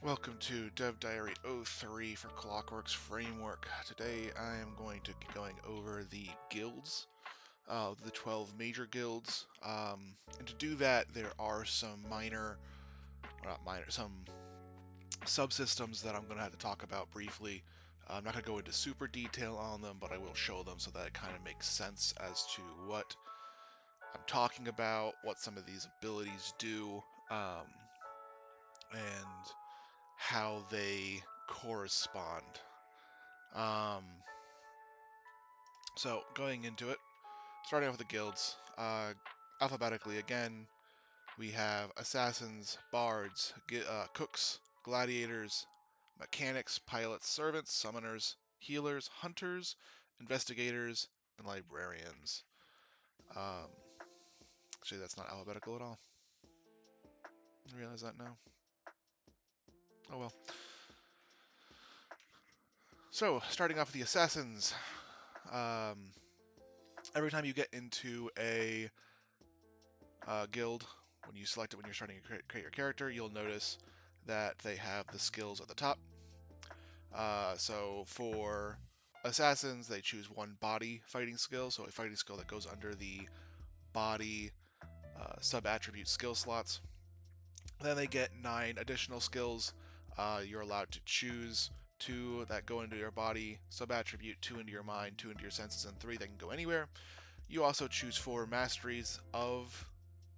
Welcome to Dev Diary 03 for Clockworks Framework. Today I am going to be going over the guilds, the 12 major guilds. And to do that, there are some some subsystems that I'm going to have to talk about briefly. I'm not going to go into super detail on them, but I will show them so that it kind of makes sense as to what I'm talking about, what some of these abilities do, and how they correspond. So going into it, starting off with the guilds, alphabetically again, we have assassins, bards, cooks, gladiators, mechanics, pilots, servants, summoners, healers, hunters, investigators, and librarians. Actually, that's not alphabetical at all. I realize that now. Oh well. So, starting off with the assassins. Every time you get into a guild, when you select it when you're starting to create your character, you'll notice that they have the skills at the top. So for assassins, they choose one body fighting skill, so a fighting skill that goes under the body sub-attribute skill slots. Then they get 9 additional skills. You're allowed to choose 2 that go into your body sub-attribute, 2 into your mind, 2 into your senses, and 3 that can go anywhere. You also choose 4 masteries of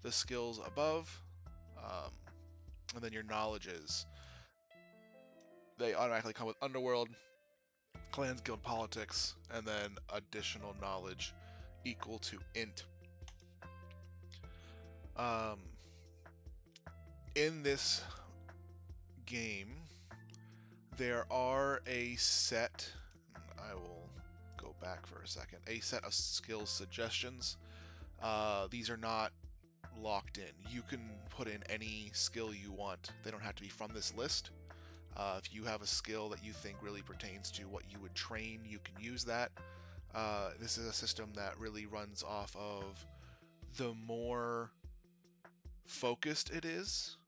the skills above, and then your knowledges. They automatically come with Underworld, Clans, Guild Politics, and then additional knowledge equal to Int. In this game, there are a set, I will go back for a second, a set of skills suggestions. These are not locked in. You can put in any skill you want. They don't have to be from this list. If you have a skill that you think really pertains to what you would train, you can use that. This is a system that really runs off of the more focused it is,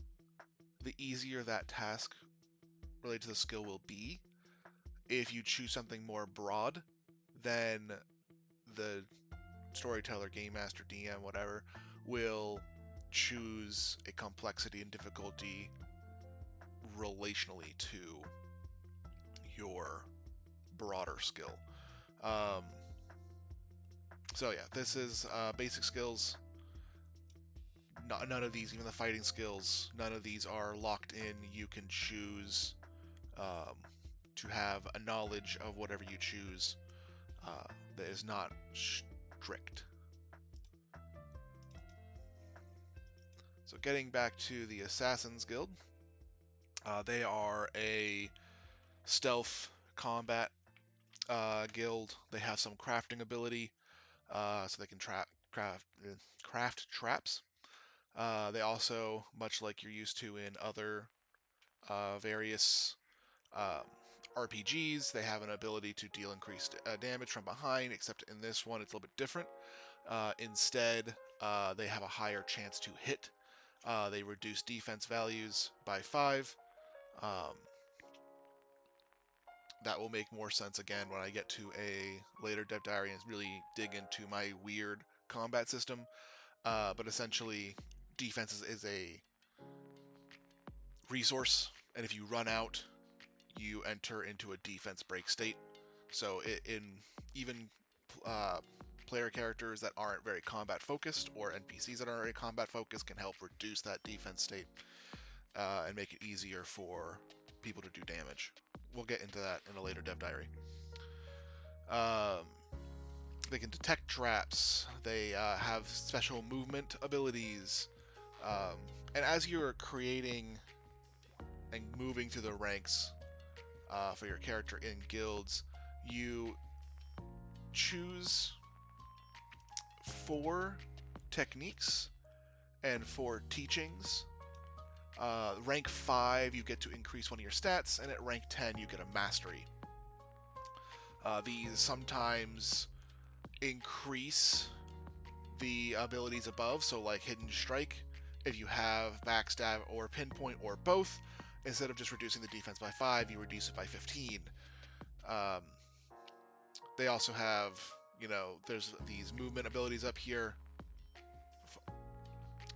the easier that task related to the skill will be. If you choose something more broad, then the storyteller, game master, DM, whatever, will choose a complexity and difficulty relationally to your broader skill. So yeah, this is basic skills. None of these, even the fighting skills, none of these are locked in. You can choose to have a knowledge of whatever you choose that is not strict. So getting back to the Assassins Guild, they are a stealth combat guild. They have some crafting ability, so they can craft traps. They also, much like you're used to in other various RPGs, they have an ability to deal increased damage from behind, except in this one it's a little bit different. Instead, they have a higher chance to hit. They reduce defense values by 5. That will make more sense again when I get to a later Dev Diary and really dig into my weird combat system. But essentially, defense is a resource, and if you run out, you enter into a defense break state. So in even player characters that aren't very combat focused, or NPCs that aren't very combat focused, can help reduce that defense state and make it easier for people to do damage. We'll get into that in a later Dev Diary. They can detect traps. They have special movement abilities. And as you're creating and moving through the ranks for your character in guilds, you choose 4 techniques and 4 teachings. Rank 5, you get to increase one of your stats, and at rank 10, you get a mastery. These sometimes increase the abilities above, so like Hidden Strike. If you have Backstab or Pinpoint or both, instead of just reducing the defense by 5, you reduce it by 15. Um, they also have, there's these movement abilities up here: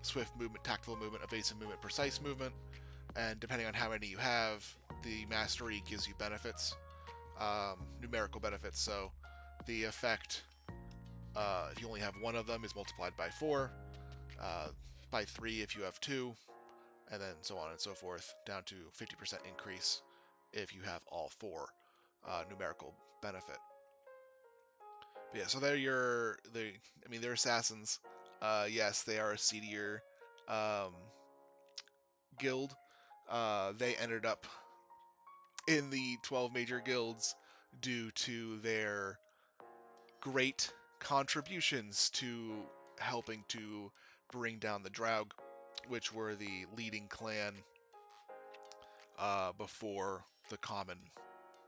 swift movement, tactical movement, evasive movement, precise movement. And depending on how many you have, the mastery gives you benefits, numerical benefits. So the effect, if you only have one of them, is multiplied by 4, by 3 if you have 2, and then so on and so forth, down to 50% increase if you have all 4 numerical benefit. But yeah, so they're assassins. Yes, they are a seedier um, guild. They ended up in the 12 major guilds due to their great contributions to helping to bring down the Draug, which were the leading clan before the common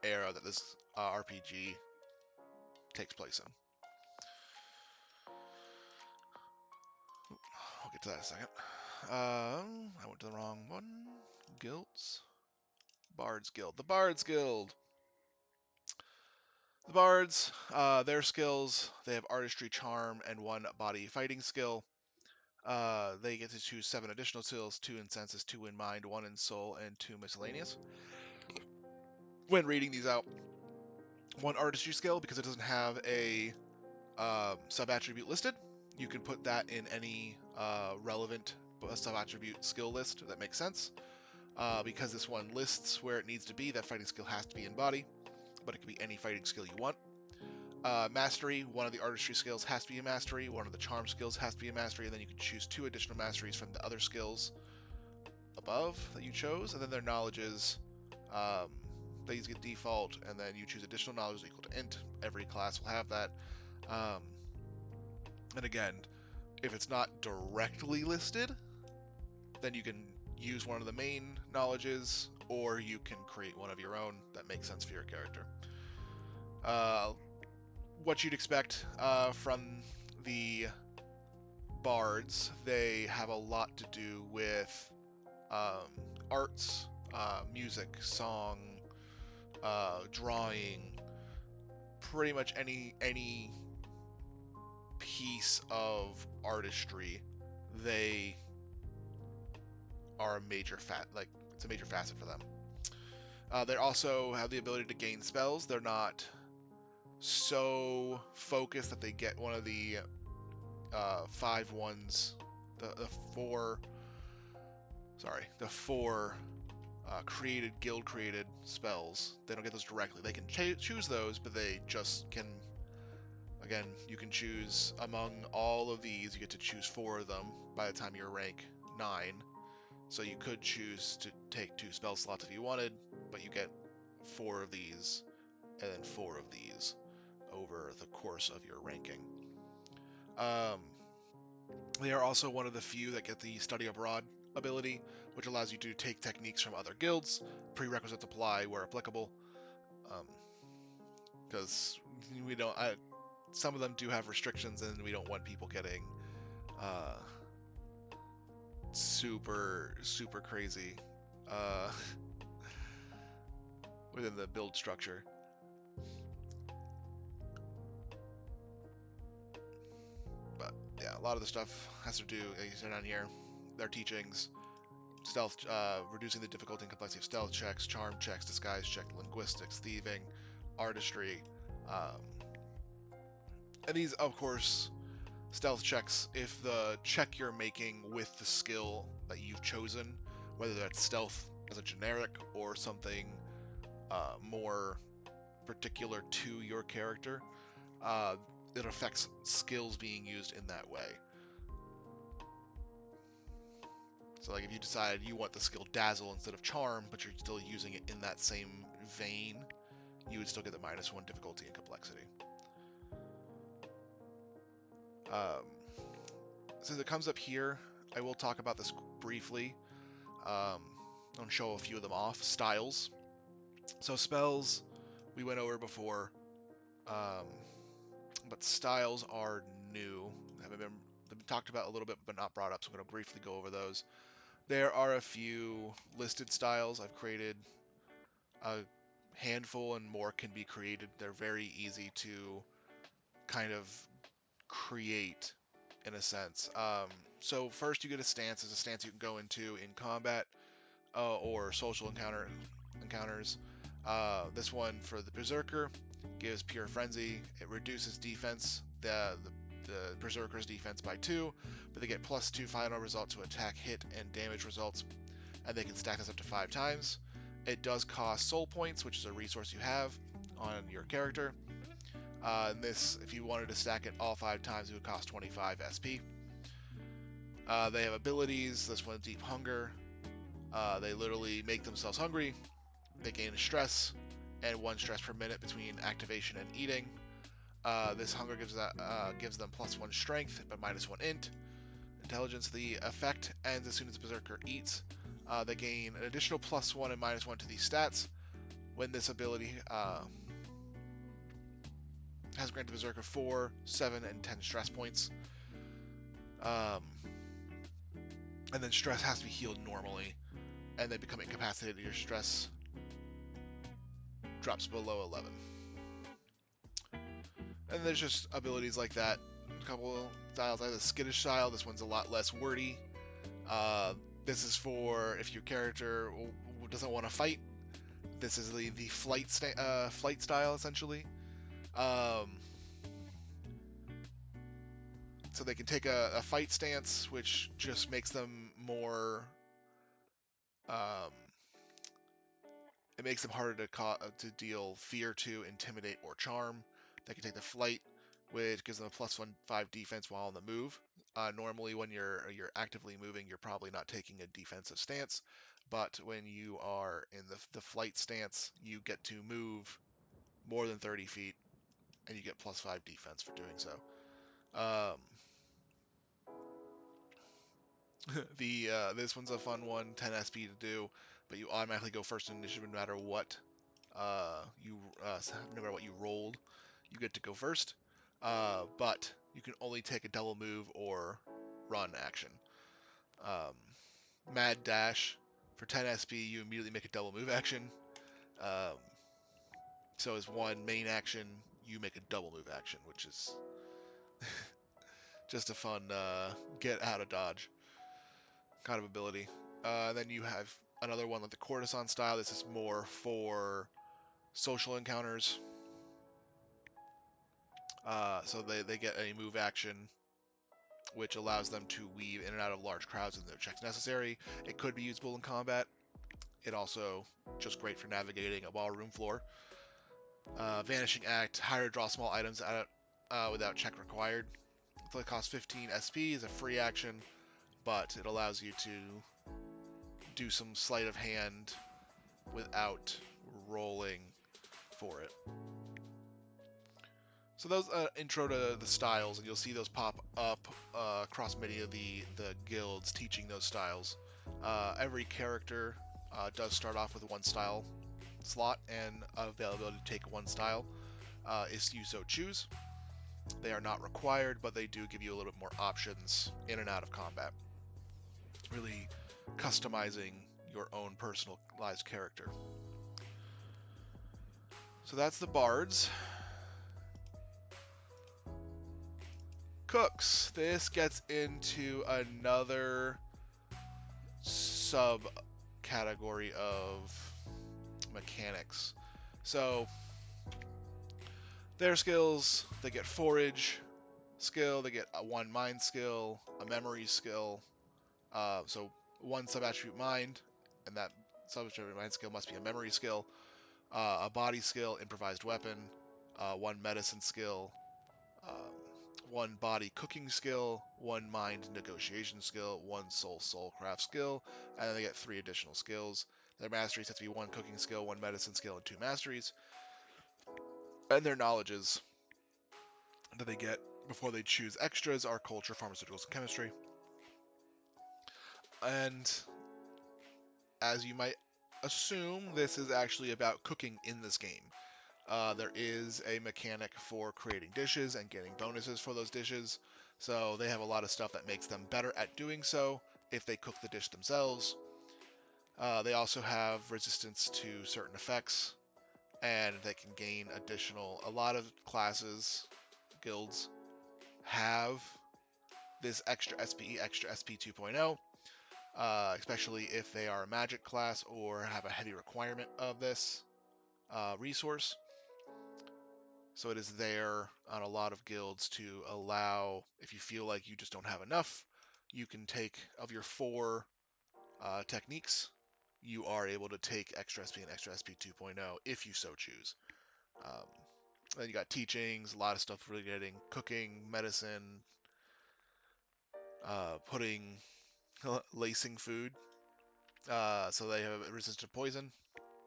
era that this RPG takes place in. I'll get to that in a second. I went to the wrong one. Guilds. Bards Guild. The Bards Guild. The Bards, their skills, they have Artistry, Charm, and 1 Body Fighting skill. They get to choose 7 additional skills: 2 in Senses, 2 in Mind, 1 in Soul, and 2 miscellaneous. When reading these out, 1 Artistry skill, because it doesn't have a sub-attribute listed, you can put that in any relevant sub-attribute skill list that makes sense. Because this one lists where it needs to be, that fighting skill has to be in body, but it can be any fighting skill you want. Mastery, 1 of the Artistry skills has to be a mastery, 1 of the Charm skills has to be a mastery, and then you can choose 2 additional masteries from the other skills above that you chose, and then their knowledges, these get default, and then you choose additional knowledge equal to int. Every class will have that. And again, if it's not directly listed, then you can use one of the main knowledges, or you can create one of your own that makes sense for your character. What you'd expect from the bards, they have a lot to do with arts, music, song, drawing, pretty much any piece of artistry. They are a major it's a major facet for them. They also have the ability to gain spells. They're not so focused that they get one of the 5 ones, the four guild created spells. They don't get those directly. They can choose those, but they just can. Again, you can choose among all of these. You get to choose 4 of them by the time you're rank 9. So you could choose to take 2 spell slots if you wanted, but you get 4 of these and then 4 of these over the course of your ranking. They are also one of the few that get the Study Abroad ability, which allows you to take techniques from other guilds. Prerequisites apply where applicable, because we don't. Some of them do have restrictions, and we don't want people getting super crazy within the build structure. But yeah, a lot of the stuff has to do, like you said down here, their teachings, stealth, reducing the difficulty and complexity of stealth checks, charm checks, disguise check, linguistics, thieving, artistry, and these, of course, stealth checks, if the check you're making with the skill that you've chosen, whether that's stealth as a generic or something more particular to your character, it affects skills being used in that way. So like if you decide you want the skill Dazzle instead of Charm, but you're still using it in that same vein, you would still get the -1 difficulty and complexity. Since it comes up here, I will talk about this briefly. I'll show a few of them off. Styles. So spells, we went over before, but styles are new. They've been talked about a little bit, but not brought up, so I'm going to briefly go over those. There are a few listed styles. I've created a handful, and more can be created. They're very easy to kind of create in a sense. So first you get a stance. There's a stance you can go into in combat or social encounters. This one for the Berserker gives Pure Frenzy. It reduces defense, the Berserker's defense by 2, but they get +2 final result to attack, hit, and damage results, and they can stack this up to 5 times. It does cost soul points, which is a resource you have on your character. And this, if you wanted to stack it all 5 times, it would cost 25 SP. They have abilities. This one's Deep Hunger. They literally make themselves hungry. They gain a stress and 1 stress per minute between activation and eating. This hunger gives them +1 strength, but -1 int. Intelligence. The effect ends as soon as the Berserker eats. They gain an additional +1 and -1 to these stats when this ability has granted Berserker 4, 7, and 10 stress points. And then stress has to be healed normally, and they become incapacitated. Your stress drops below 11. And there's just abilities like that. A couple styles. I have the skittish style. This one's a lot less wordy. This is for if your character doesn't want to fight. This is the flight style essentially. So they can take a fight stance, which just makes them more. It makes them harder to deal fear to, intimidate, or charm. They can take the flight, which gives them a +1/5 defense while on the move. Normally, when you're actively moving, you're probably not taking a defensive stance, but when you are in the flight stance, you get to move more than 30 feet, and you get +5 defense for doing so. This one's a fun one, 10 SP to do, but you automatically go first in initiative no matter what no matter what you rolled, you get to go first. But you can only take a double move or run action. Mad Dash for 10 SP, you immediately make a double move action. So as one main action, you make a double move action, which is just a fun get out of dodge kind of ability. Then you have another one like the Courtesan style. This is more for social encounters. So they get a move action, which allows them to weave in and out of large crowds with no checks necessary. It could be usable in combat. It also just great for navigating a ballroom floor. Vanishing Act, hire draw small items without check required. It costs 15 SP, is a free action, but it allows you to do some sleight of hand without rolling for it. So those intro to the styles, and you'll see those pop up across many of the guilds teaching those styles. Every character does start off with 1 style slot and availability to take 1 style if you so choose. They are not required, but they do give you a little bit more options in and out of combat. Really customizing your own personalized character. So that's the bards. Cooks. This gets into another subcategory of mechanics. So their skills, they get forage skill, they get a 1 mind skill, a memory skill. So 1 sub-attribute mind, and that sub-attribute mind skill must be a memory skill. A body skill, improvised weapon, 1 medicine skill, 1 body cooking skill, 1 mind negotiation skill, 1 soulcraft skill, and then they get 3 additional skills. Their masteries have to be 1 cooking skill, 1 medicine skill, and 2 masteries. And their knowledges that they get before they choose extras are culture, pharmaceuticals, and chemistry. And as you might assume, this is actually about cooking in this game. There is a mechanic for creating dishes and getting bonuses for those dishes, so they have a lot of stuff that makes them better at doing so. if they cook the dish themselves. They also have resistance to certain effects, and they can gain additional. A lot of classes, guilds, have this extra SPE, extra SP 2.0, especially if they are a magic class or have a heavy requirement of this resource. So it is there on a lot of guilds to allow, if you feel like you just don't have enough, you can take, of your 4 techniques, you are able to take extra SP and extra SP 2.0 if you so choose. Um, then you got teachings, a lot of stuff relating cooking, medicine, putting, lacing food, so they have resistance to poison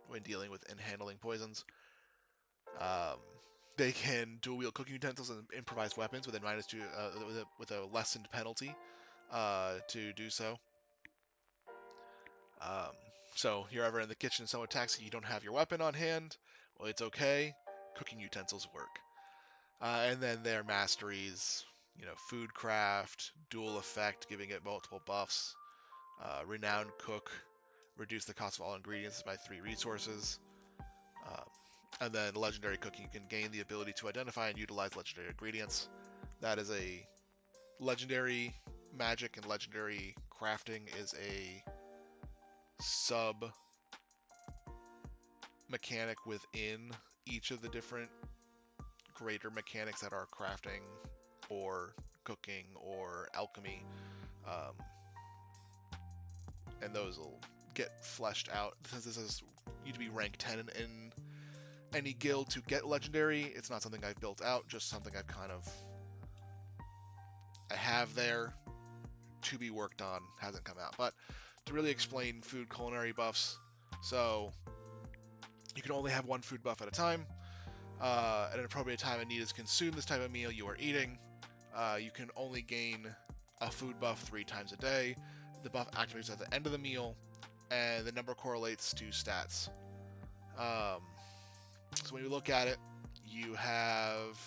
when dealing with and handling poisons. Um, they can dual wield cooking utensils and improvised weapons with a -2, with a lessened penalty to do so. Um, so you're ever in the kitchen and someone attacks you, you don't have your weapon on hand. Well, it's okay. Cooking utensils work. And then their masteries, food craft, dual effect, giving it multiple buffs. Renowned cook, reduce the cost of all ingredients by 3 resources. And then legendary cooking, you can gain the ability to identify and utilize legendary ingredients. That is a legendary magic, and legendary crafting is a sub mechanic within each of the different greater mechanics that are crafting or cooking or alchemy. Um, and those will get fleshed out. Since this is you to be rank 10 in any guild to get legendary, it's not something I've built out, just something I have there to be worked on, hasn't come out. But to really explain food culinary buffs, so you can only have one food buff at a time. At an appropriate time and need is consume this type of meal you are eating. You can only gain a food buff 3 times a day. The buff activates at the end of the meal, and the number correlates to stats. So when you look at it, you have,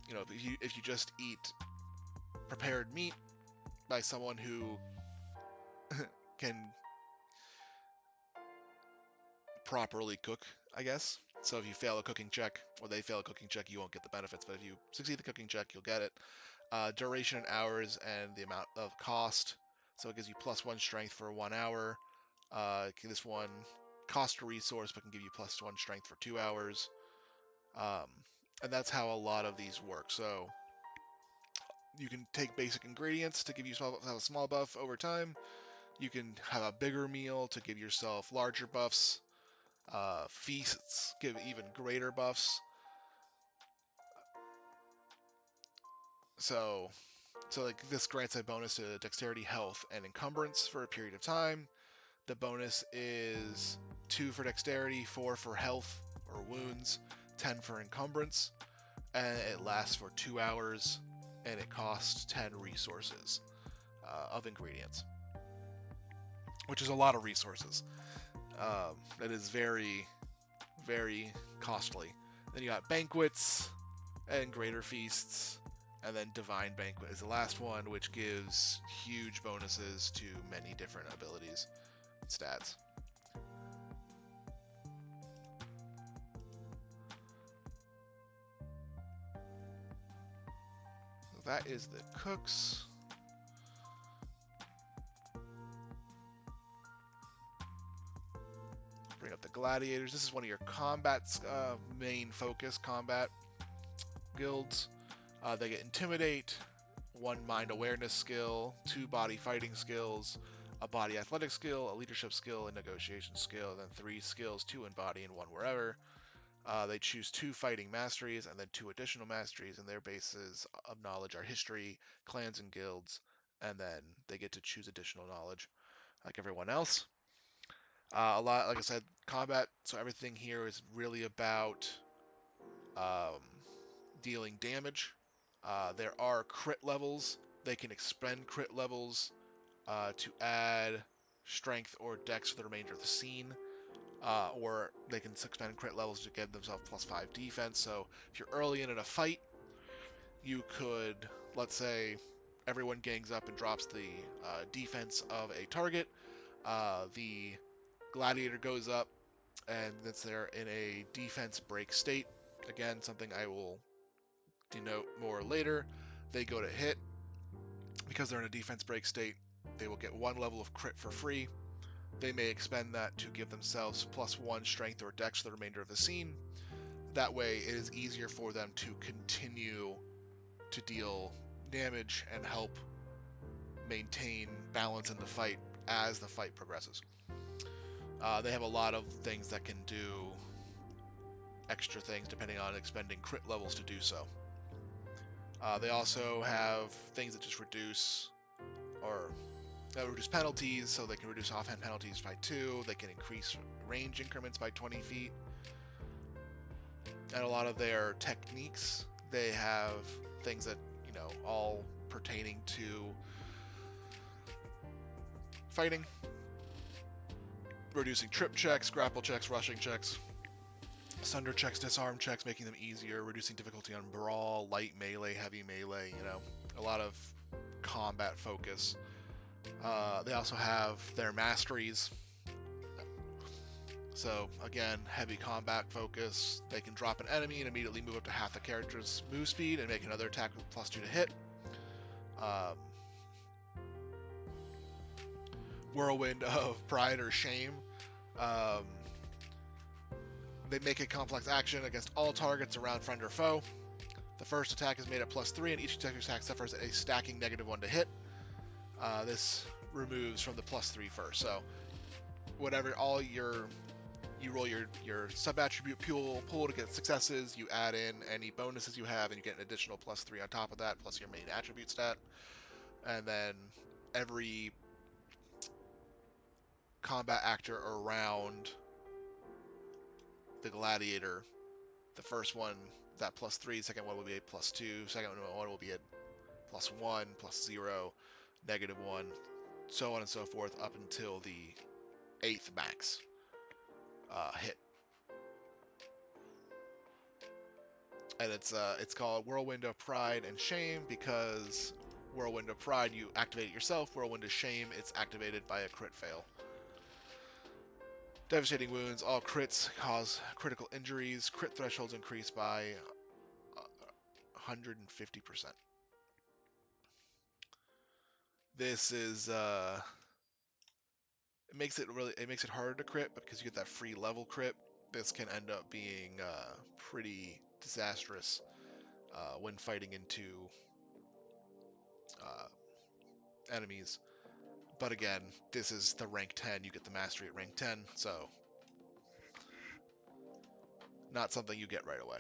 if you just eat prepared meat by someone who can properly cook, I guess. So if you fail a cooking check, or they fail a cooking check, you won't get the benefits. But if you succeed the cooking check, you'll get it. Duration in hours and the amount of cost. So it gives you +1 strength for 1 hour. This one cost a resource, but can give you +1 strength for 2 hours. And that's how a lot of these work. So you can take basic ingredients to give you a small buff over time. You can have a bigger meal to give yourself larger buffs. Feasts give even greater buffs. So like this grants a bonus to dexterity, health, and encumbrance for a period of time. The bonus is 2 for dexterity, 4 for health or wounds, 10 for encumbrance, and it lasts for 2 hours, and it costs 10 resources of ingredients, which is a lot of resources. It is very, very costly. Then you got banquets and greater feasts, and then divine banquet is the last one, which gives huge bonuses to many different abilities and stats. So that is the cooks. Bring up the gladiators. This is one of your combat's main focus combat guilds. They get intimidate, 1 mind awareness skill, 2 body fighting skills, a body athletic skill, a leadership skill, a negotiation skill, and then 3 skills, 2 in body and 1 wherever. They choose 2 fighting masteries and then 2 additional masteries, and their bases of knowledge are history, clans, and guilds, and then they get to choose additional knowledge like everyone else. A lot, like I said, combat, so everything here is really about dealing damage. There are crit levels. They can expend crit levels to add strength or dex for the remainder of the scene. Or they can expend crit levels to get themselves +5 defense. So if you're early in a fight, you could, let's say, everyone gangs up and drops the defense of a target. The gladiator goes up, and since they're in a defense break state, again, something I will denote more later, they go to hit. Because they're in a defense break state, they will get 1 level of crit for free. They may expend that to give themselves +1 strength or dex for the remainder of the scene. That way, it is easier for them to continue to deal damage and help maintain balance in the fight as the fight progresses. They have a lot of things that can do extra things depending on expending crit levels to do so. They also have things that just reduce penalties, so they can reduce offhand penalties by 2. They can increase range increments by 20 feet. And a lot of their techniques, they have things that, all pertaining to fighting. Reducing trip checks, grapple checks, rushing checks, sunder checks, disarm checks, making them easier. Reducing difficulty on brawl, light melee, heavy melee, a lot of combat focus. They also have their masteries. So again, heavy combat focus. They can drop an enemy and immediately move up to half the character's move speed and make another attack with +2 to hit. Whirlwind of Pride or Shame. They make a complex action against all targets around friend or foe. The first attack is made at +3, and each attack suffers a stacking -1 to hit. This removes from the +3 first. So whatever, you roll your sub-attribute pool to get successes, you add in any bonuses you have, and you get an additional +3 on top of that, plus your main attribute stat. And then every combat actor around the gladiator, the first one, that +3, second one will be a +2, second one will be a +1, +0, -1, so on and so forth, up until the 8th max hit. And it's called Whirlwind of Pride and Shame because Whirlwind of Pride, you activate it yourself. Whirlwind of Shame, it's activated by a crit fail. Devastating wounds. All crits cause critical injuries. Crit thresholds increase by 150%. This is it makes it harder to crit, but because you get that free level crit, this can end up being pretty disastrous when fighting into enemies. But again, this is the rank 10. You get the mastery at rank 10, so not something you get right away.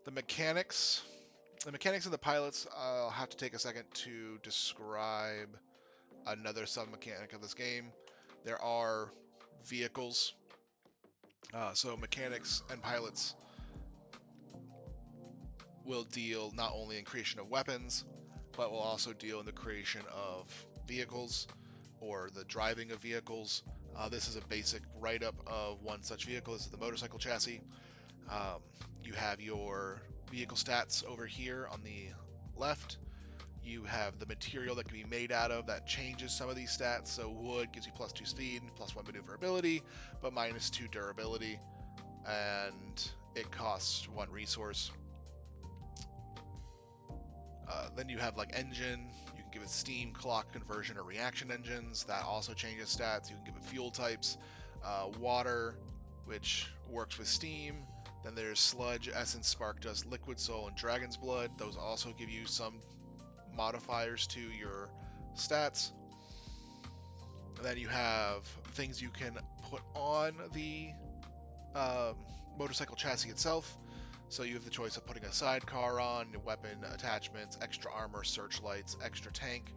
The mechanics of the pilots, I'll have to take a second to describe another sub-mechanic of this game. There are vehicles. So mechanics and pilots will deal not only in creation of weapons, but will also deal in the creation of vehicles or the driving of vehicles. This is a basic write-up of one such vehicle. This is the motorcycle chassis. You have your vehicle stats over here on the left. You have the material that can be made out of that changes some of these stats. So wood gives you +2 speed, +1 maneuverability, but -2 durability, and it costs 1 resource. Then you have like engine. You can give it steam, clock conversion, or reaction engines. That also changes stats. You can give it fuel types. Water, which works with steam. Then there's sludge, essence, spark dust, liquid soul, and dragon's blood. Those also give you some modifiers to your stats. And then you have things you can put on the motorcycle chassis itself. So you have the choice of putting a sidecar on, weapon attachments, extra armor, searchlights, extra tank,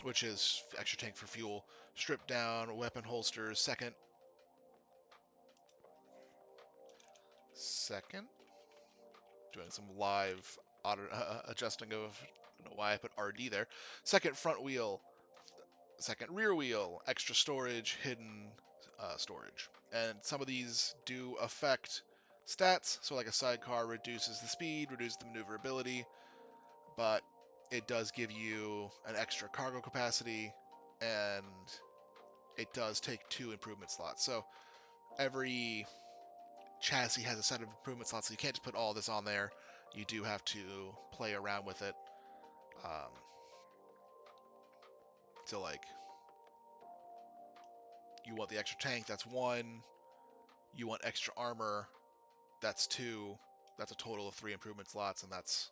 which is extra tank for fuel, strip down, weapon holsters, second, doing some live auto, adjusting of, I don't know why I put RD there, second front wheel, second rear wheel, extra storage, hidden storage. And some of these do affect stats. So like a sidecar reduces the speed, reduces the maneuverability, but it does give you an extra cargo capacity, and it does take 2 improvement slots. So every chassis has a set of improvement slots, so you can't just put all this on there. You do have to play around with it. Um, so like, you want the extra tank, that's 1. You want extra armor, that's 2. That's a total of 3 improvement slots, and that's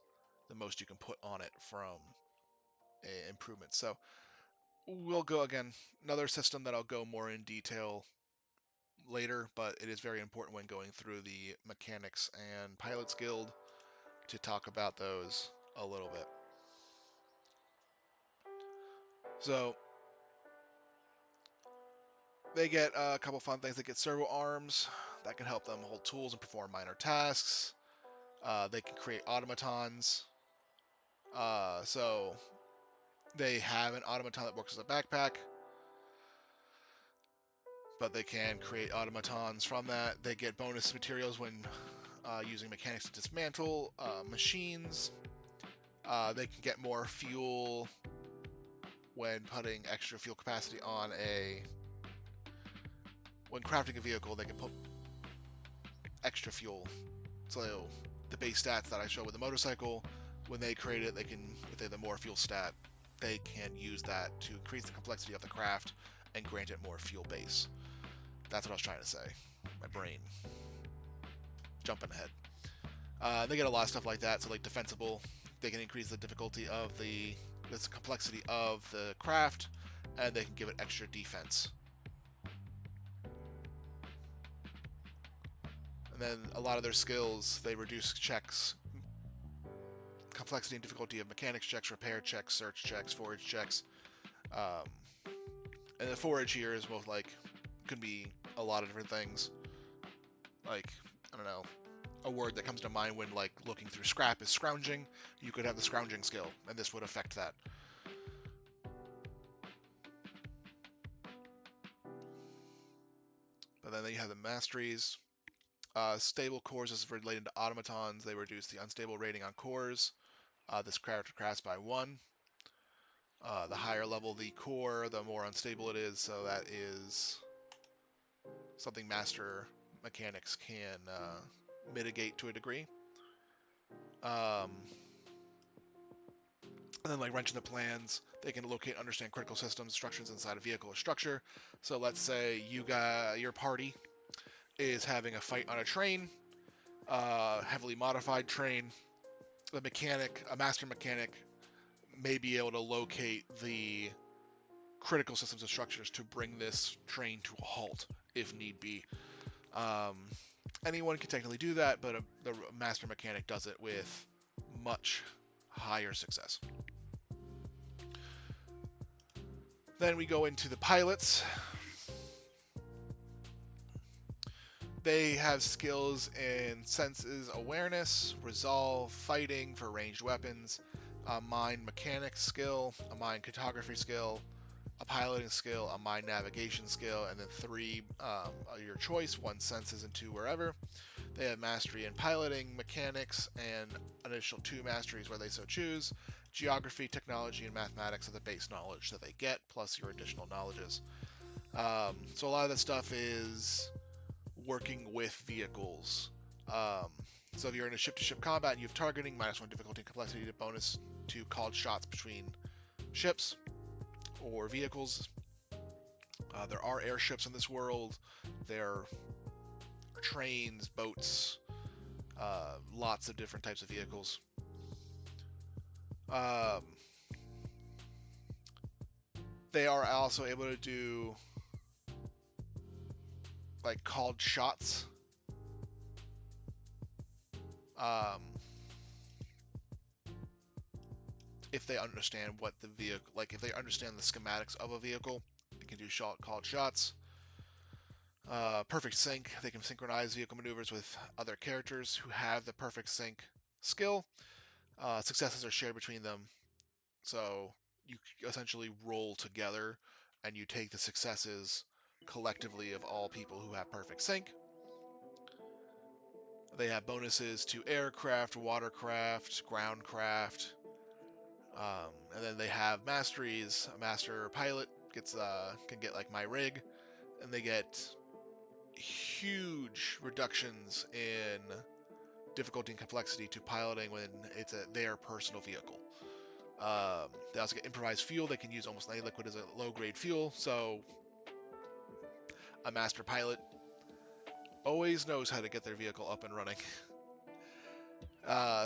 the most you can put on it from a improvement. So we'll go again, another system that I'll go more in detail later, but it is very important when going through the mechanics and pilots guild to talk about those a little bit. So they get a couple fun things. They get servo arms that can help them hold tools and perform minor tasks. They can create automatons. So they have an automaton that works as a backpack, but they can create automatons from that. They get bonus materials when using mechanics to dismantle machines. They can get more fuel when putting extra fuel capacity on a... When crafting a vehicle, they can put extra fuel. So the base stats that I show with the motorcycle, when they create it, they can, if they have the more fuel stat, they can use that to increase the complexity of the craft and grant it more fuel base. That's what I was trying to say. My brain jumping ahead. They get a lot of stuff like that. So like defensible, they can increase the difficulty of the complexity of the craft, and they can give it extra defense. And then a lot of their skills, they reduce checks, complexity and difficulty of mechanics checks, repair checks, search checks, forage checks. Um, and the forage here is both like, could be a lot of different things. Like, I don't know, a word that comes to mind when like looking through scrap is scrounging. You could have the scrounging skill, and this would affect that. But then you have the masteries. Stable cores is related to automatons. They reduce the unstable rating on cores. This character crafts by 1. The higher level the core, the more unstable it is. So that is something master mechanics can mitigate to a degree. And then like wrenching the plans, they can locate and understand critical systems, structures inside a vehicle or structure. So let's say your party is having a fight on a train, heavily modified train. The mechanic, a master mechanic, may be able to locate the critical systems and structures to bring this train to a halt if need be. Anyone can technically do that, but the master mechanic does it with much higher success. Then we go into the pilots. They have skills in senses awareness, resolve, fighting for ranged weapons, a mind mechanics skill, a mind cartography skill, a piloting skill, a mind navigation skill, and then 3 your choice, 1 senses and 2 wherever. They have mastery in piloting, mechanics, and an additional 2 masteries where they so choose. Geography, technology, and mathematics are the base knowledge that they get, plus your additional knowledges. So a lot of that stuff is working with vehicles. So if you're in a ship-to-ship combat and you have targeting, -1 difficulty and complexity to bonus to called shots between ships or vehicles. There are airships in this world. There are trains, boats, lots of different types of vehicles. They are also able to do like called shots. If they understand what the vehicle, like if they understand the schematics of a vehicle, they can do called shots. Perfect sync, they can synchronize vehicle maneuvers with other characters who have the perfect sync skill. Successes are shared between them, so you essentially roll together and you take the successes collectively of all people who have perfect sync. They have bonuses to aircraft, watercraft, groundcraft, and then they have masteries. A master pilot gets can get like my rig, and they get huge reductions in difficulty and complexity to piloting when it's their personal vehicle. They also get improvised fuel. They can use almost any liquid as a low-grade fuel. So a master pilot always knows how to get their vehicle up and running.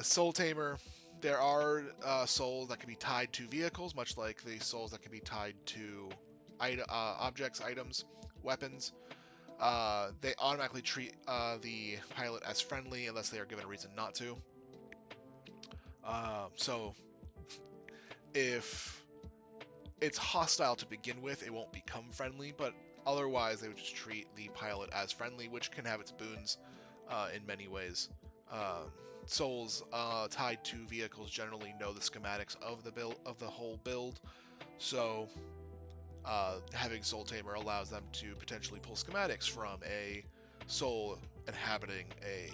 Soul Tamer. There are souls that can be tied to vehicles, much like the souls that can be tied to objects, items, weapons. They automatically treat the pilot as friendly unless they are given a reason not to. So if it's hostile to begin with, it won't become friendly, but otherwise they would just treat the pilot as friendly, which can have its boons in many ways. Souls tied to vehicles generally know the schematics of the whole build, so having Soul Tamer allows them to potentially pull schematics from a soul inhabiting a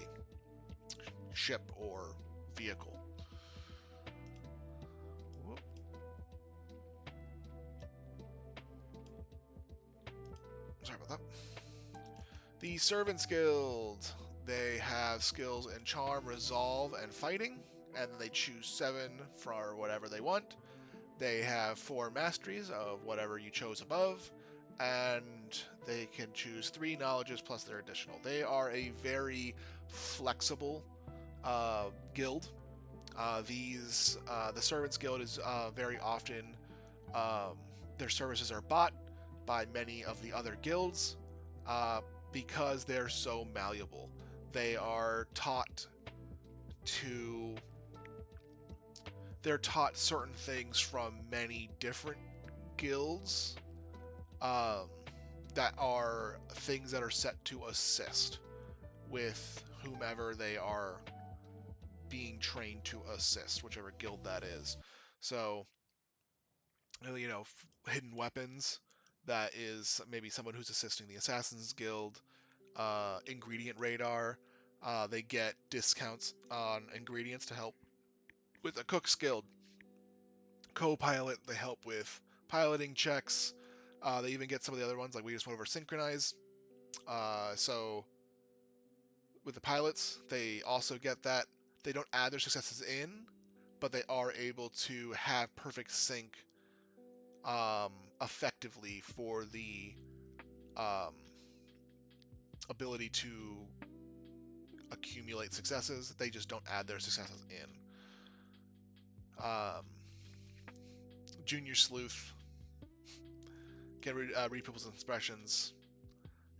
ship or vehicle. Whoop. Sorry about that. The Servants Guild. They have skills in Charm, Resolve, and Fighting, and they choose 7 for whatever they want. They have 4 masteries of whatever you chose above, and they can choose 3 knowledges plus their additional. They are a very flexible guild. The Servants Guild is very often um, their services are bought by many of the other guilds uh, because they're so malleable. They are taught to they're taught certain things from many different guilds um, that are things that are set to assist with whomever they are being trained to assist, whichever guild that is. So, hidden weapons, that is maybe someone who's assisting the Assassin's Guild. Ingredient radar, they get discounts on ingredients to help with a cook's guild. Co-pilot, they help with piloting checks. They even get some of the other ones, like we just went over synchronize. So with the pilots, they also get that. They don't add their successes in, but they are able to have perfect sync effectively for the um, ability to accumulate successes. They just don't add their successes in. Junior Sleuth can read people's expressions.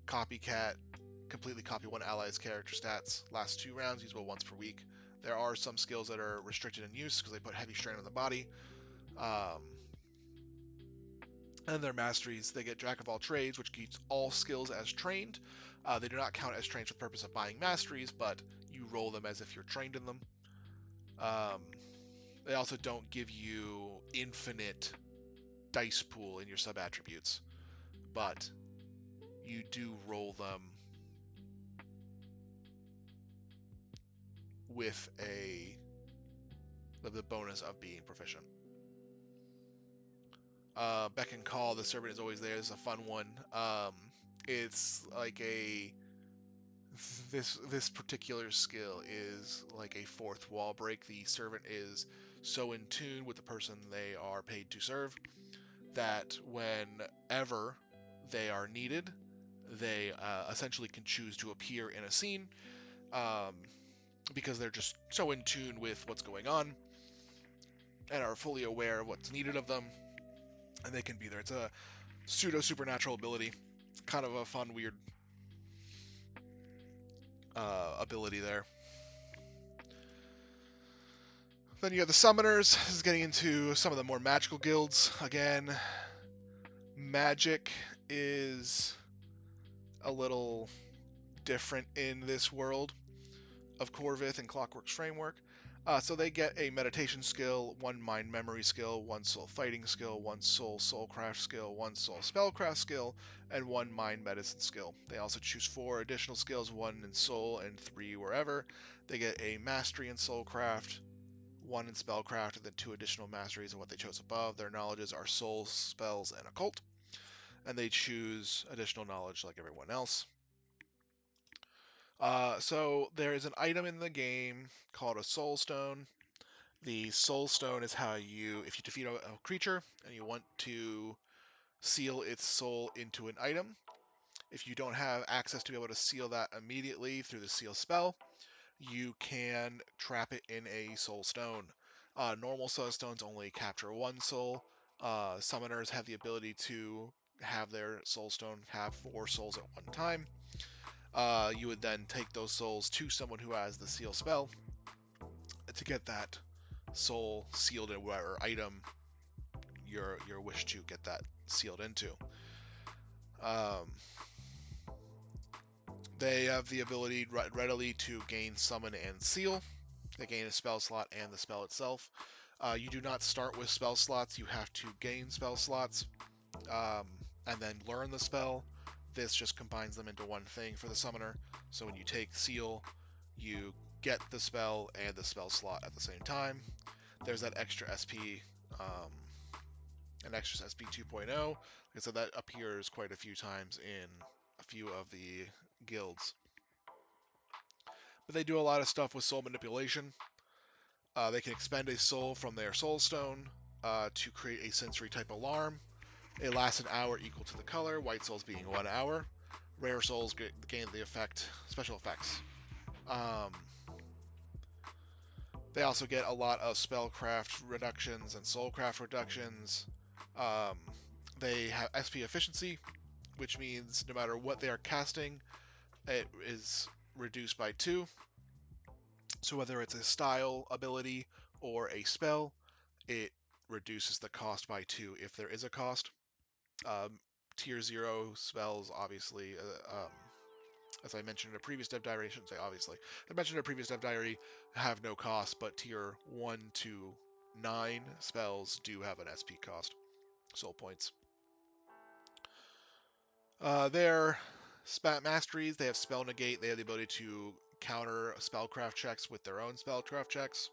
Copycat, completely copy one ally's character stats. Last 2 rounds, usable once per week. There are some skills that are restricted in use because they put heavy strain on the body. And their masteries, they get Jack of all trades, which keeps all skills as trained. They do not count as trained for the purpose of buying masteries, but you roll them as if you're trained in them. They also don't give you infinite dice pool in your sub-attributes, but you do roll them with the bonus of being proficient. Beck and Call, the servant is always there. This is a fun one. It's like this particular skill is like a fourth wall break. The servant is so in tune with the person they are paid to serve that whenever they are needed, they essentially can choose to appear in a scene because they're just so in tune with what's going on and are fully aware of what's needed of them, and they can be there. It's a pseudo supernatural ability. It's kind of a fun, weird ability there. Then you have the Summoners. This is getting into some of the more magical guilds. Again, magic is a little different in this world of Corvith and Clockworks framework. So they get a meditation skill, 1 mind memory skill, 1 soul fighting skill, 1 soul soulcraft skill, 1 soul spellcraft skill, and 1 mind medicine skill. They also choose 4 additional skills, 1 in soul and 3 wherever. They get a mastery in soulcraft, 1 in spellcraft, and then 2 additional masteries of what they chose above. Their knowledges are soul, spells, and occult, and they choose additional knowledge like everyone else. So there is an item in the game called a soul stone. The soul stone is how if you defeat a creature and you want to seal its soul into an item, if you don't have access to be able to seal that immediately through the seal spell, you can trap it in a soul stone. Normal soul stones only capture 1 soul. Summoners have the ability to have their soul stone have 4 souls at one time. You would then take those souls to someone who has the seal spell to get that soul sealed in whatever item your wish to get that sealed into. They have the ability readily to gain summon and seal. They gain a spell slot and the spell itself. You do not start with spell slots. You have to gain spell slots and then learn the spell. This just combines them into one thing for the summoner. So when you take seal, you get the spell and the spell slot at the same time. There's that extra SP, an extra SP 2.0. Like I said, that appears quite a few times in a few of the guilds. But they do a lot of stuff with soul manipulation. They can expend a soul from their soul stone to create a sensory type alarm. It lasts an hour equal to the color, white souls being 1 hour. Rare souls gain the effect, special effects. They also get a lot of spellcraft reductions and soulcraft reductions. They have SP efficiency, which means no matter what they are casting, it is reduced by 2. So whether it's a style ability or a spell, it reduces the cost by 2 if there is a cost. Tier 0 spells, obviously, as I mentioned in a previous dev diary, I shouldn't say obviously, I mentioned in a previous dev diary, have no cost, but tier 1 to 9 spells do have an SP cost, soul points. Their masteries, they have spell negate, they have the ability to counter spellcraft checks with their own spellcraft checks.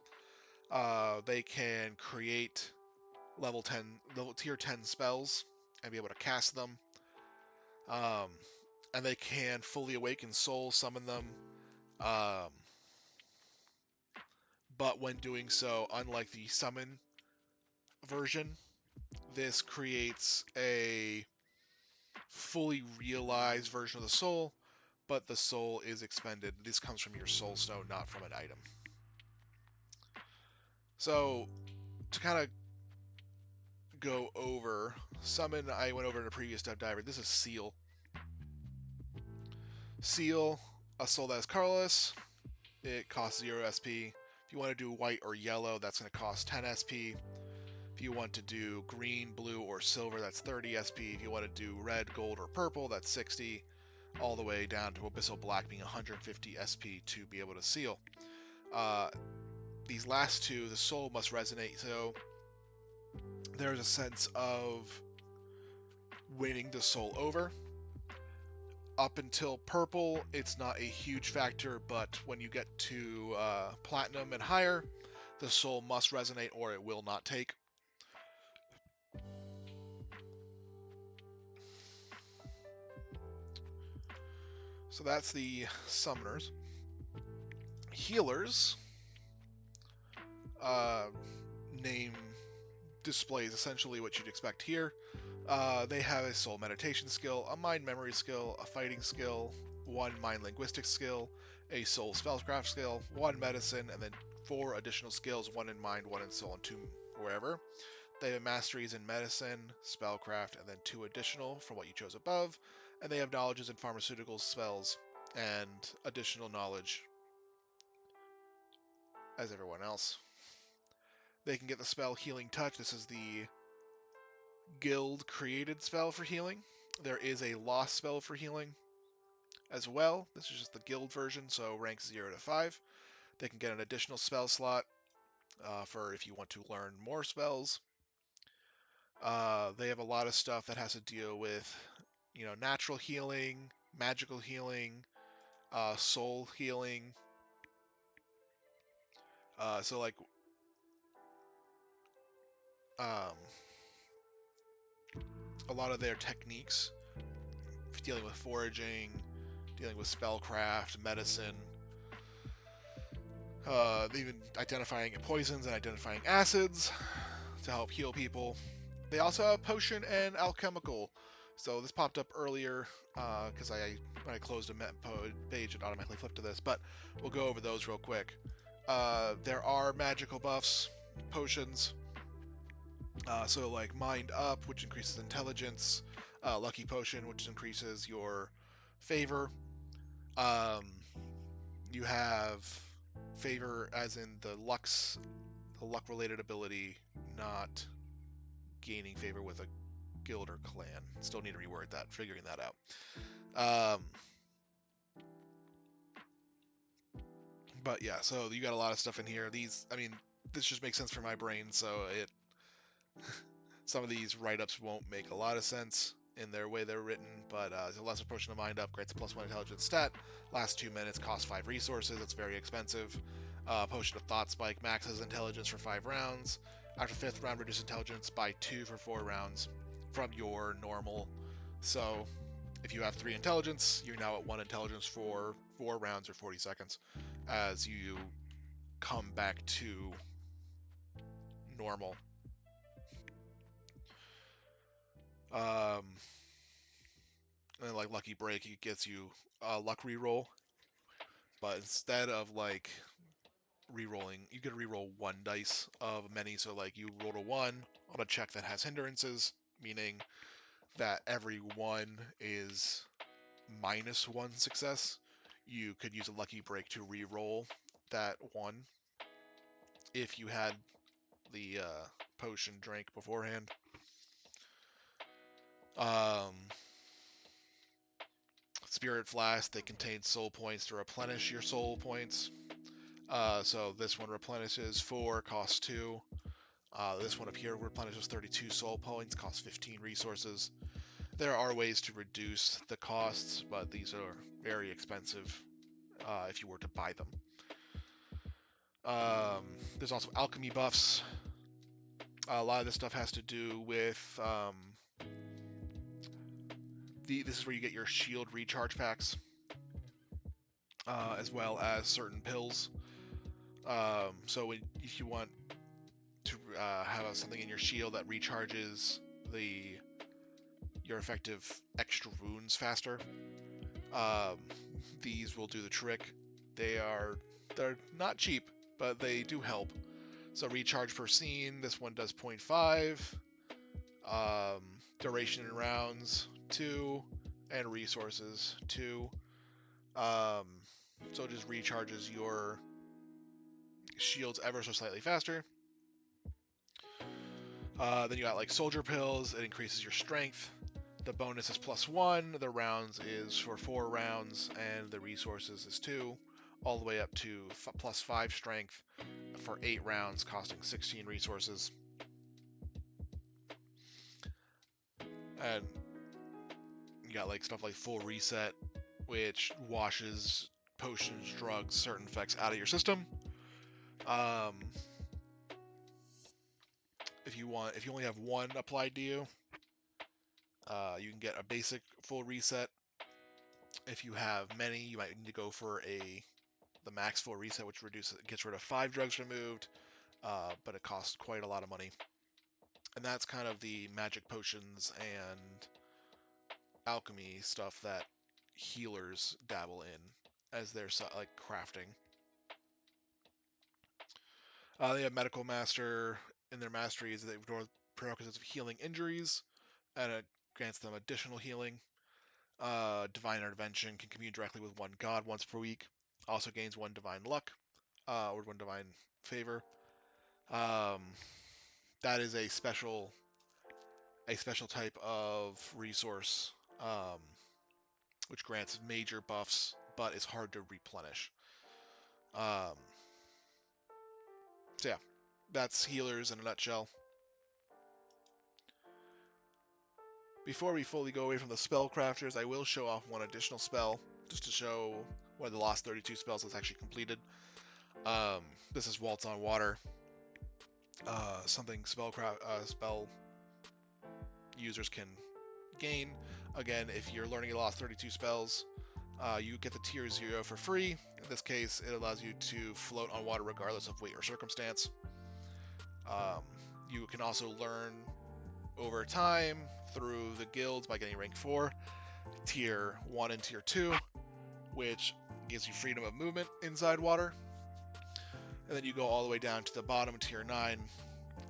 They can create tier 10 spells and be able to cast them. And they can fully awaken soul summon them. But when doing so, unlike the summon version, this creates a fully realized version of the soul, but the soul is expended. This comes from your soul stone, not from an item. So, to kind of go over summon, I went over in a previous dev diary. This is seal. Seal, a soul that is colorless. It costs 0 SP. If you want to do white or yellow, that's going to cost 10 SP. If you want to do green, blue, or silver, that's 30 SP. If you want to do red, gold, or purple, that's 60. All the way down to Abyssal Black being 150 SP to be able to seal. These last two, the soul must resonate. So there's a sense of winning the soul over. Up until purple, it's not a huge factor, but when you get to platinum and higher, the soul must resonate or it will not take. So that's the summoners. Healers, name displays essentially what you'd expect here. They have a soul meditation skill, a mind memory skill, a fighting skill, 1 mind linguistics skill, a soul spellcraft skill, 1 medicine, and then 4 additional skills, 1 in mind, 1 in soul, and 2 wherever. They have masteries in medicine, spellcraft, and then 2 additional from what you chose above. And they have knowledges in pharmaceutical spells and additional knowledge as everyone else. They can get the spell Healing Touch. This is the guild created spell for healing. There is a lost spell for healing as well. This is just the guild version, so ranks 0 to 5. They can get an additional spell slot for if you want to learn more spells. They have a lot of stuff that has to deal with, natural healing, magical healing, soul healing. So like, um, a lot of their techniques, dealing with foraging, dealing with spellcraft, medicine, even identifying poisons and identifying acids to help heal people. They also have potion and alchemical. So this popped up earlier because when I closed a page, it automatically flipped to this. But we'll go over those real quick. There are magical buffs, potions. So like Mind Up, which increases intelligence. Lucky Potion, which increases your favor. Um, you have favor as in the luck-related ability, not gaining favor with a guild or clan. Still need to reword that, figuring that out. But yeah, so you got a lot of stuff in here. This just makes sense for my brain, so some of these write-ups won't make a lot of sense in their way they're written, but the lesser potion of mind up grants a +1 intelligence stat. Last 2 minutes, costs 5 resources. It's very expensive. Potion of thought spike maxes intelligence for 5 rounds. After 5th round, reduce intelligence by 2 for 4 rounds from your normal. So if you have 3 intelligence, you're now at 1 intelligence for 4 rounds or 40 seconds as you come back to normal. Um, and like Lucky Break, it gets you a luck reroll, but instead of like rerolling, you get to reroll 1 dice of many. So like you roll a 1 on a check that has hindrances, meaning that every 1 is -1 success. You could use a Lucky Break to reroll that 1 if you had the potion drank beforehand. Um, Spirit Flask, they contain soul points to replenish your soul points. So this one replenishes 4, costs 2. This one up here replenishes 32 soul points, costs 15 resources. There are ways to reduce the costs, but these are very expensive if you were to buy them. There's also alchemy buffs. A lot of this stuff has to do with this is where you get your shield recharge packs, as well as certain pills. So if you want to have something in your shield that recharges your effective extra wounds faster, these will do the trick. They're not cheap, but they do help. So recharge per scene, this one does 0.5. Duration in rounds 2, and resources 2. So it just recharges your shields ever so slightly faster. Then you got like soldier pills. It increases your strength. The bonus is +1. The rounds is for 4 rounds, and the resources is 2, all the way up to +5 strength for 8 rounds, costing 16 resources. And you got like stuff like full reset, which washes potions, drugs, certain effects out of your system. If you only have 1 applied to you, you can get a basic full reset. If you have many, you might need to go for the max full reset, which gets rid of 5 drugs removed, but it costs quite a lot of money. And that's kind of the magic potions and alchemy stuff that healers dabble in as their like crafting. They have medical master. In their masteries, they ignore prerequisites of healing injuries, and it grants them additional healing. Divine intervention can commune directly with one god once per week. Also gains 1 divine luck, or 1 divine favor. That is a special type of resource, which grants major buffs, but is hard to replenish. So yeah, That's healers in a nutshell. Before we fully go away from the spell crafters, I will show off one additional spell, just to show one of the last 32 spells that's actually completed. This is Waltz on Water. Something spell users can gain. Again, if you're learning the last 32 spells, you get the tier 0 for free. In this case, it allows you to float on water regardless of weight or circumstance. You can also learn over time through the guilds by getting rank 4, tier 1 and tier 2, which gives you freedom of movement inside water. And then you go all the way down to the bottom, tier 9,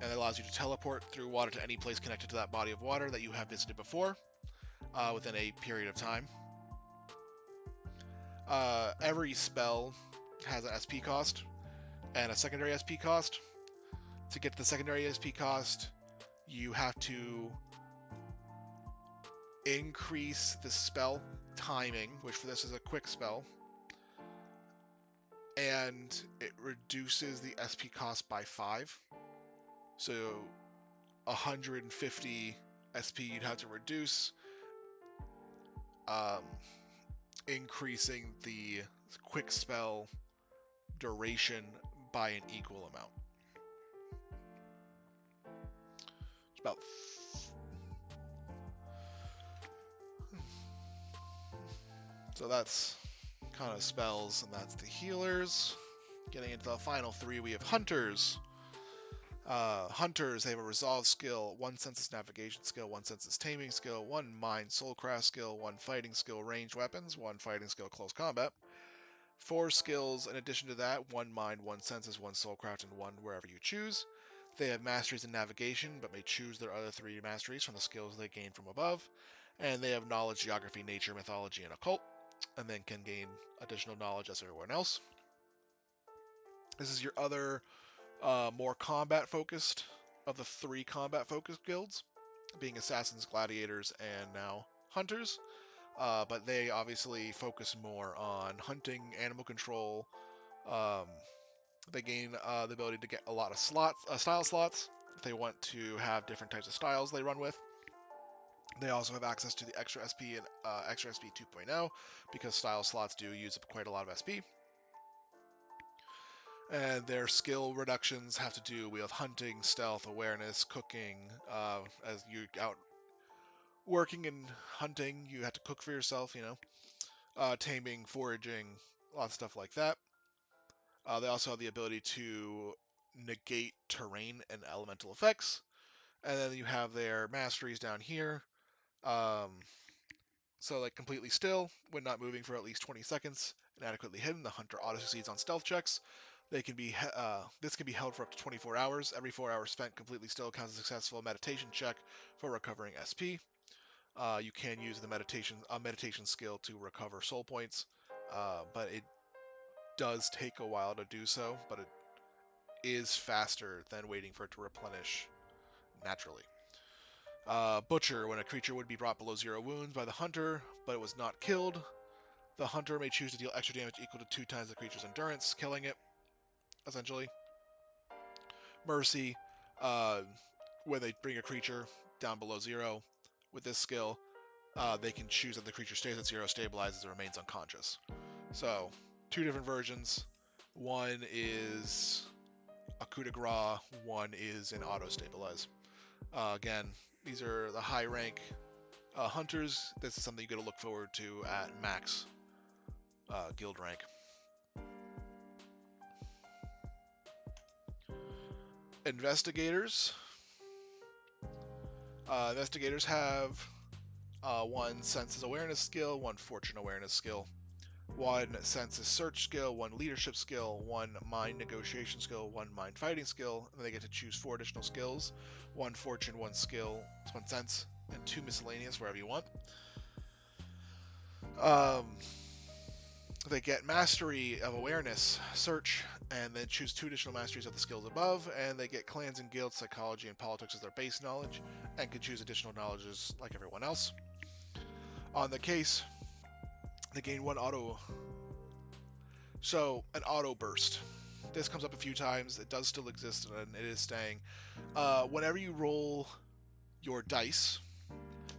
and it allows you to teleport through water to any place connected to that body of water that you have visited before within a period of time. Every spell has an SP cost and a secondary SP cost. To get the secondary SP cost, you have to increase the spell timing, which for this is a quick spell, and it reduces the SP cost by 5. So 150 SP you'd have to reduce, increasing the quick spell duration by an equal amount. It's about so that's kind of spells, and that's the healers. Getting into the final 3, we have hunters. Hunters, they have a resolve skill, 1 senses navigation skill, 1 senses taming skill, 1 mind soulcraft skill, 1 fighting skill ranged weapons, 1 fighting skill close combat. 4 skills in addition to that, 1 mind, 1 senses, 1 soulcraft, and 1 wherever you choose. They have masteries in navigation, but may choose their other 3 masteries from the skills they gain from above. And they have knowledge, geography, nature, mythology, and occult, and then can gain additional knowledge as everyone else. This is your other more combat focused of the 3 combat focused guilds, being assassins, gladiators, and now hunters. But they obviously focus more on hunting, animal control. They gain the ability to get a lot of style slots if they want to have different types of styles they run with. They also have access to the extra SP and extra SP 2.0 because style slots do use up quite a lot of SP. And their skill reductions have to do with hunting, stealth, awareness, cooking. As you out working and hunting, you have to cook for yourself, taming, foraging, lots of stuff like that. They also have the ability to negate terrain and elemental effects. And then you have their masteries down here. So like completely still, when not moving for at least 20 seconds, and adequately hidden, the hunter auto succeeds on stealth checks. This can be held for up to 24 hours. Every 4 hours spent completely still counts as a successful meditation check for recovering SP. You can use the meditation skill to recover soul points, but it does take a while to do so. But it is faster than waiting for it to replenish naturally. Butcher, when a creature would be brought below 0 wounds by the hunter, but it was not killed, the hunter may choose to deal extra damage equal to 2 times the creature's endurance, killing it, essentially. Mercy, when they bring a creature down below 0 with this skill, they can choose that the creature stays at 0, stabilizes, or remains unconscious. So, 2 different versions. One is a coup de grace, one is an auto-stabilize. Again, these are the high rank hunters. This is something you got to look forward to at max guild rank. Investigators. Investigators have 1 senses awareness skill, 1 fortune awareness skill, 1 senses search skill, 1 leadership skill, 1 mind negotiation skill, 1 mind fighting skill, and then they get to choose 4 additional skills, 1 fortune, 1 skill, 1 sense, and 2 miscellaneous wherever you want. They get mastery of awareness, search, and then choose 2 additional masteries of the skills above, and they get clans and guilds, psychology, and politics as their base knowledge, and can choose additional knowledges like everyone else. On the case, they gain 1 auto. So, an auto burst. this comes up a few times. It does still exist, and it is staying. Whenever you roll your dice,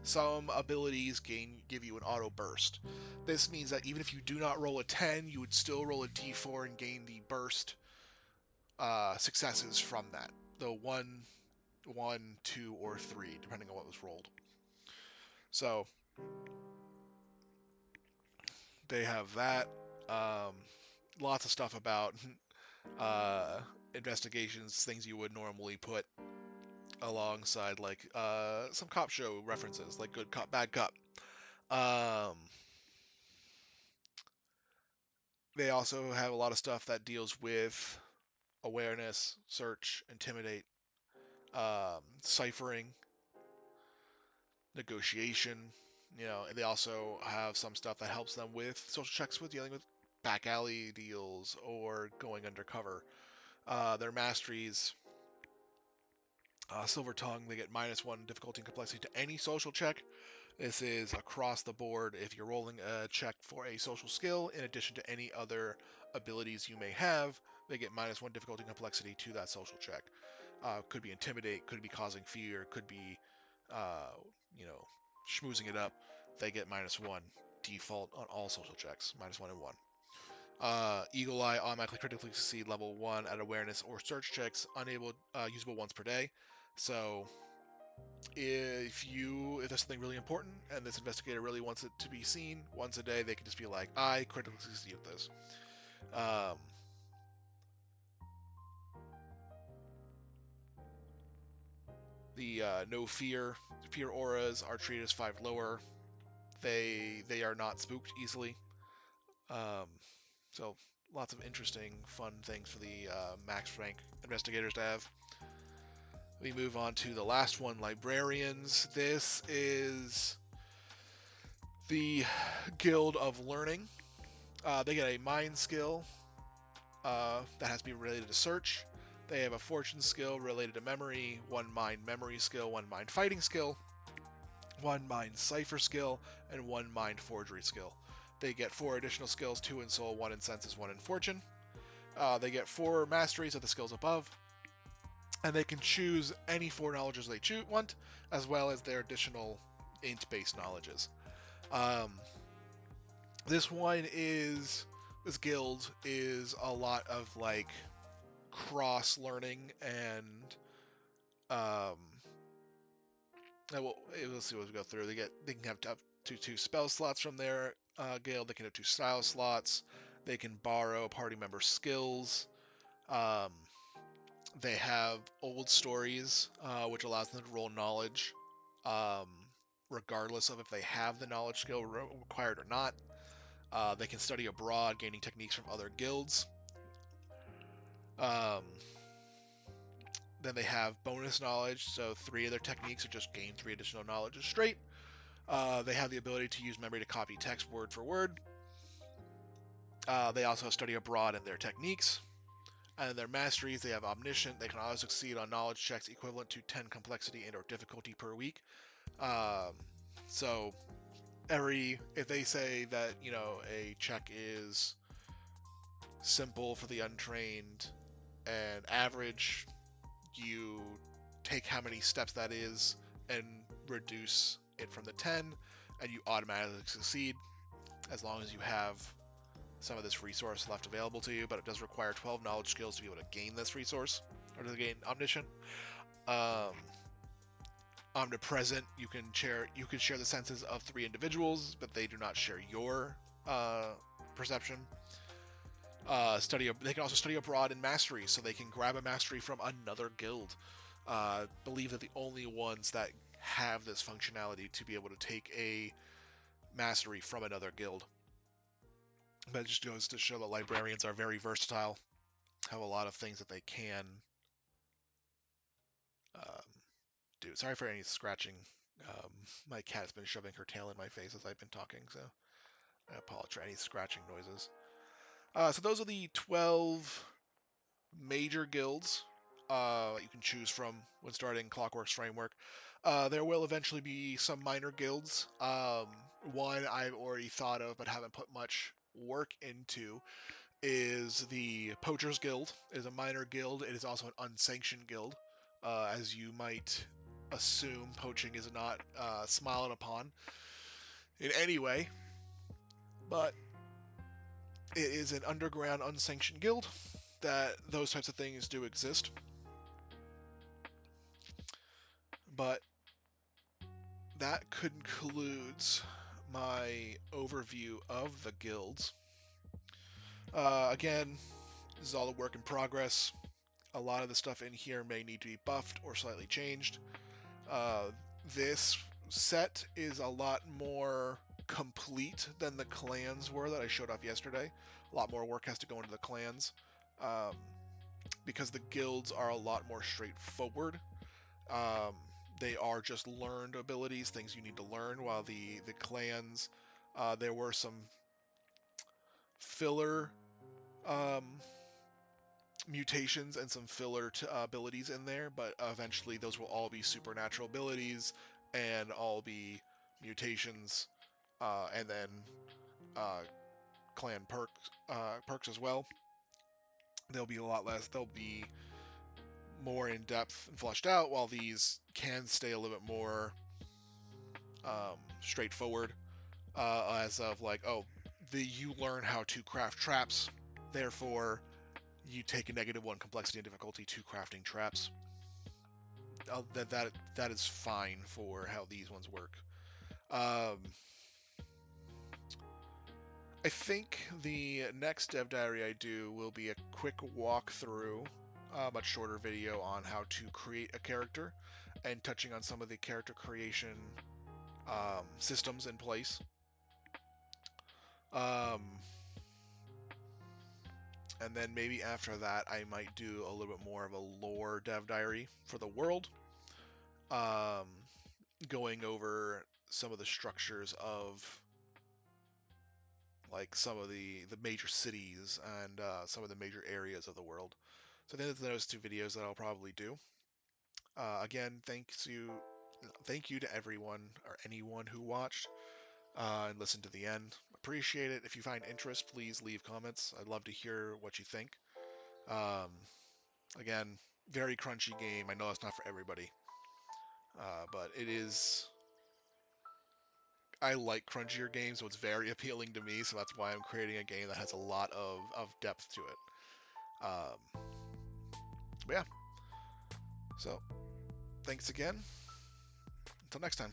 some abilities give you an auto burst. This means that even if you do not roll a 10, you would still roll a d4 and gain the burst successes from that. The 1, 2, or 3, depending on what was rolled. So they have that. Um, Lots of stuff about investigations, things you would normally put alongside, like some cop show references, like good cop, bad cop. Um, they also have a lot of stuff that deals with awareness, search, intimidate, ciphering, negotiation. And they also have some stuff that helps them with social checks with dealing with back alley deals or going undercover. Their masteries, Silver Tongue, they get -1 difficulty and complexity to any social check. This is across the board. If you're rolling a check for a social skill, in addition to any other abilities you may have, they get -1 difficulty and complexity to that social check. Could be intimidate, could be causing fear, could be, uh, you know, schmoozing it up. They get -1 default on all social checks, -1 and 1. Eagle Eye automatically critically succeed level 1 at awareness or search checks, usable once per day. So if there's something really important and this investigator really wants it to be seen once a day, they can just be like, I critically succeed at this. Um, the no fear auras are treated as 5 lower. They are not spooked easily. Um, so lots of interesting, fun things for the max rank investigators to have. We move on to the last one, librarians. This is the Guild of Learning. They get a mind skill that has to be related to search. They have a fortune skill related to memory, 1 mind memory skill, 1 mind fighting skill, 1 mind cipher skill, and 1 mind forgery skill. They get 4 additional skills, 2 in soul, 1 in senses, 1 in fortune. They get 4 masteries of the skills above, and they can choose any 4 knowledges they want, as well as their additional int-based knowledges. This guild is a lot of like cross learning and um we'll see what we go through. They can have up to 2 spell slots from their guild. They can have 2 style slots. They can borrow party member skills. Um, they have old stories, which allows them to roll knowledge, um, regardless of if they have the knowledge skill required or not. They can study abroad, gaining techniques from other guilds. Um, then they have bonus knowledge, so 3 of their techniques are just gain 3 additional knowledge straight. They have the ability to use memory to copy text word for word. They also study abroad in their techniques. And their masteries, they have omniscient. They can always succeed on knowledge checks equivalent to 10 complexity and or difficulty per week. Um, so if they say that, a check is simple for the untrained and average, you take how many steps that is and reduce it from the 10, and you automatically succeed as long as you have some of this resource left available to you. But it does require 12 knowledge skills to be able to gain this resource, or to gain omniscient. Omnipresent, you can share the senses of 3 individuals, but they do not share your perception. They can also study abroad in mastery, so they can grab a mastery from another guild. Believe that the only ones that have this functionality to be able to take a mastery from another guild. But it just goes to show that librarians are very versatile, have a lot of things that they can um, do. Sorry for any scratching. My cat's been shoving her tail in my face as I've been talking, so I apologize for any scratching noises. So those are the 12 major guilds you can choose from when starting Clockworks framework. There will eventually be some minor guilds. One I've already thought of but haven't put much work into is the Poachers Guild. It is a minor guild. It is also an unsanctioned guild. As you might assume, poaching is not smiled upon in any way, but it is an underground unsanctioned guild that those types of things do exist. But that concludes my overview of the guilds. Again, this is all a work in progress. A lot of the stuff in here may need to be buffed or slightly changed. This set is a lot more complete than the clans were that I showed off yesterday. A lot more work has to go into the clans um, because the guilds are a lot more straightforward. Um, they are just learned abilities, things you need to learn, while the clans, there were some filler um, mutations and some filler abilities in there, but eventually those will all be supernatural abilities and all be mutations, and then uh, clan perks as well. They'll be a lot less. They'll be more in depth and fleshed out, while these can stay a little bit more straightforward. As of like, oh, you learn how to craft traps, therefore you take a -1 complexity and difficulty to crafting traps. That is fine for how these ones work. I think the next dev diary I do will be a quick walkthrough, a much shorter video on how to create a character and touching on some of the character creation systems in place. Um, and then maybe after that, I might do a little bit more of a lore dev diary for the world, um, going over some of the structures of like some of the major cities and some of the major areas of the world. So I think that's those two videos that I'll probably do. Again, thank you to everyone or anyone who watched and listened to the end. Appreciate it. If you find interest, please leave comments. I'd love to hear what you think. Um, Again, very crunchy game. I know it's not for everybody, but it is. I like crunchier games, so it's very appealing to me. So that's why I'm creating a game that has a lot of depth to it. Um, but yeah, so thanks again. Until next time.